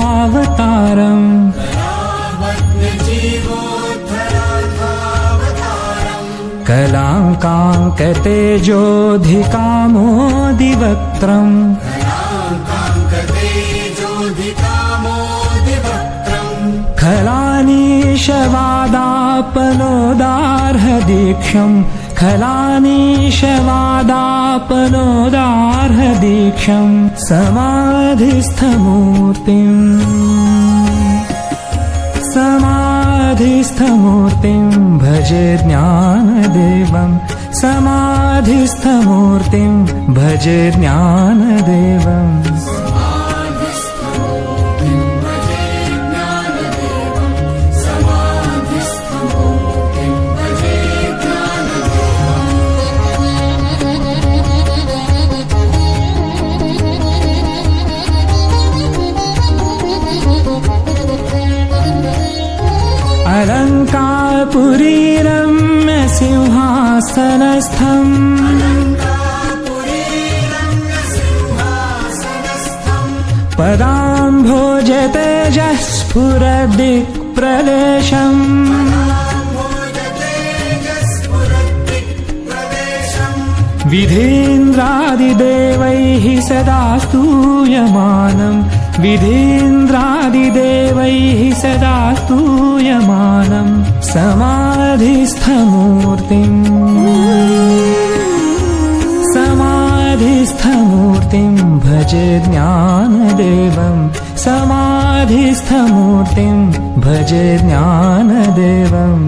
कलावज्ञजीवोद्धरार्थावतारम् कलाङ्काङ्कतेजोऽधिकामोदिवक्त्रम् खलानीशवादापनोदार्हदीक्षम् खलानीशवादापनोदार्हदीक्षम् समाधिस्थमूर्तिम् भजे ज्ञानदेवम् समाधिस्थमूर्तिम् भजे ज्ञानदेवम् अलङ्कारपुरीरम्य सिंहासनस्थम् पदाम्भोजतेजः स्फुरदिक्प्रदेशम् विधीन्द्रादिदेवैः सदा स्तूयमानम् विधीन्द्रादिदेवैः सदा स्तूयमानम् समाधिस्थमूर्तिम् भजे ज्ञानदेवम् समाधिस्थमूर्तिम् भजे ज्ञानदेवम्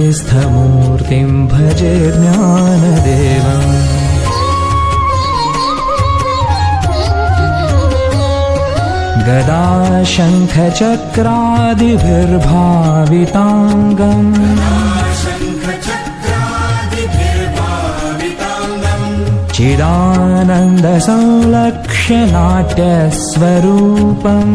समाधिस्थमूर्तिम् भजे ज्ञानदेवम् गदाशङ्खचक्रादिभिर्भाविताङ्गम् चिदानन्दसंलक्ष्य नाट्यस्वरूपम्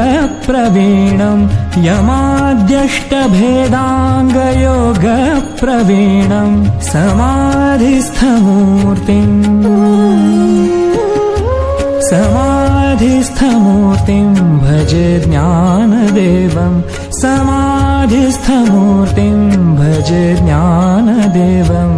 यमाद्यष्टभेदाङ्गयोगप्रवीणम् यमाद्यष्टभेदाङ्गयोगप्रवीणम् समाधिस्थमूर्तिम् भजे ज्ञानदेवम् समाधिस्थमूर्तिम् भजे ज्ञानदेवम्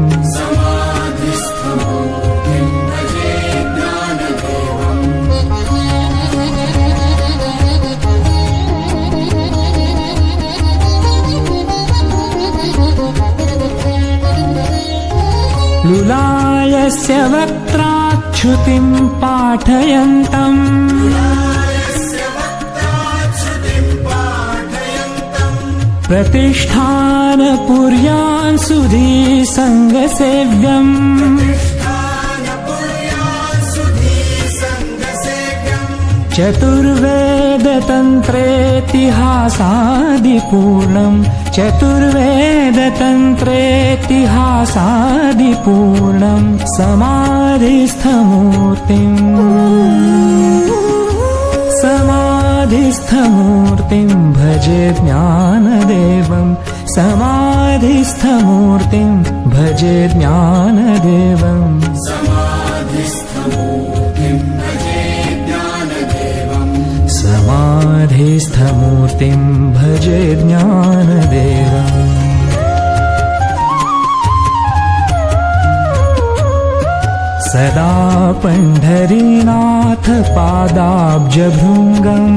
लुलायस्य वक्त्राच्छुतिम् पाठयन्तम् प्रतिष्ठानपुर्यान् सुधी सङ्गसेव्यम् चतुर्वेदतन्त्रेतिहासादिपूर्णम् चतुर्वेदतन्त्रेतिहासादिपूर्णम् समाधिस्थमूर्तिम् भजे ज्ञानदेवम् समाधिस्थमूर्तिम् भजे ज्ञानदेवम् समाधिस्थमूर्तिम् भजे ज्ञानदेवम् सदा पंढरीनाथ पादाब्जभृङ्गम्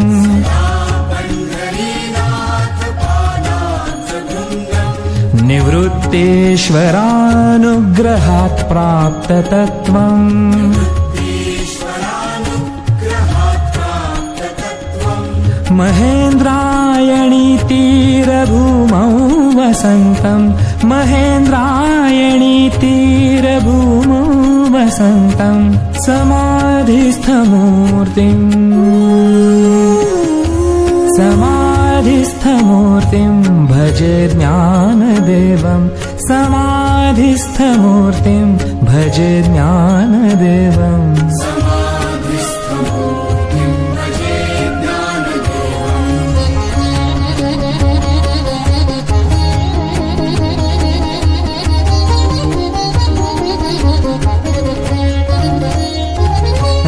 निवृत्तेश्वरानुग्रहात् प्राप्ततत्त्वम् महेन्द्रायणी तीरभूमौ वसन्तं महेन्द्रायणी तीरभूमौ वसन्तं समाधिस्थमूर्तिं भजे ज्ञानदेवं समाधिस्थमूर्तिं भजे ज्ञानदेवम्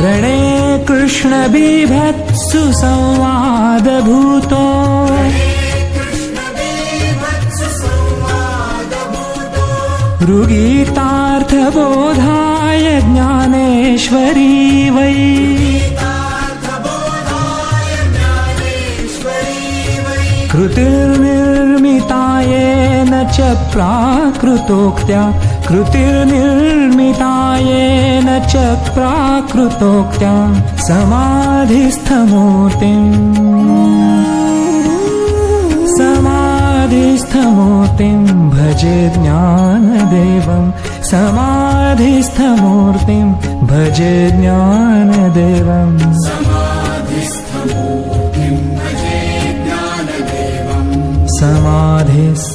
रणे कृष्ण बिभत्सु संवादभूतो ऋगीतार्थबोधाय ज्ञानेश्वरी वै कृतिर्निर्मितायेन च प्राकृतोक्त्या कृतिर्निर्मितायेन च प्राकृतोक्त्या समाधिस्थमूर्तिं भजे ज्ञानदेवं समाधिस्थमूर्तिं भजे ज्ञानदेवम्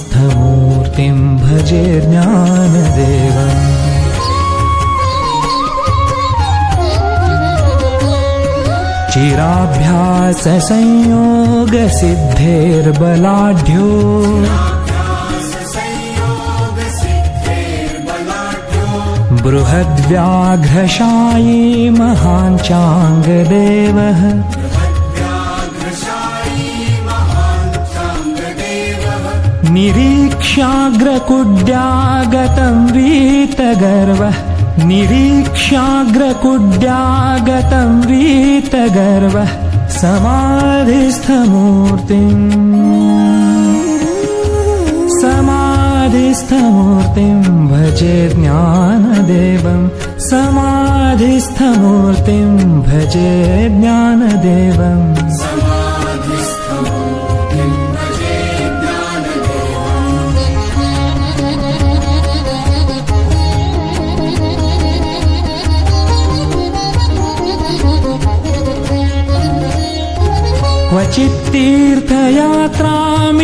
समाधिस्थमूर्तिं भजे ज्ञानदेवम् चिराभ्याससंयोगसिद्धेर्बलाढ्यो बृहद्व्याघ्रशायी महान् चाङ्गदेवः निरीक्ष्याग्रकुड्यागतं वीतगर्वः निरीक्ष्याग्रकुड्यागतं वीतगर्वः समाधिस्थमूर्तिं भजे ज्ञानदेवं समाधिस्थमूर्तिं भजे ज्ञानदेवम्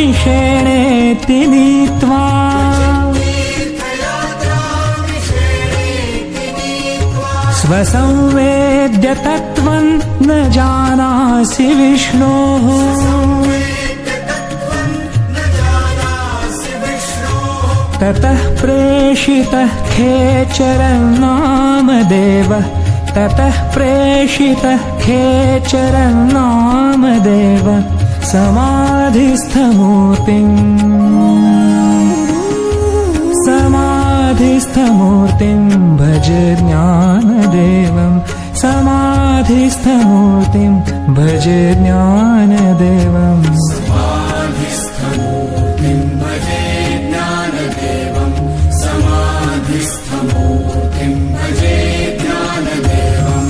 क्वचित्तीर्थयात्रामिषेणेति नीत्वा स्वसंवेद्य तत्त्वं न जानासि विष्णोः ततः प्रेषितः खेचरं नामदेवः ततः प्रेषितः खेचरं नामदेवः समाधिस्थमूर्तिं भजे ज्ञानदेवं समाधिस्थमूर्तिं भजे ज्ञानदेवम् समाधिस्थमूर्तिं भजे ज्ञानदेवम्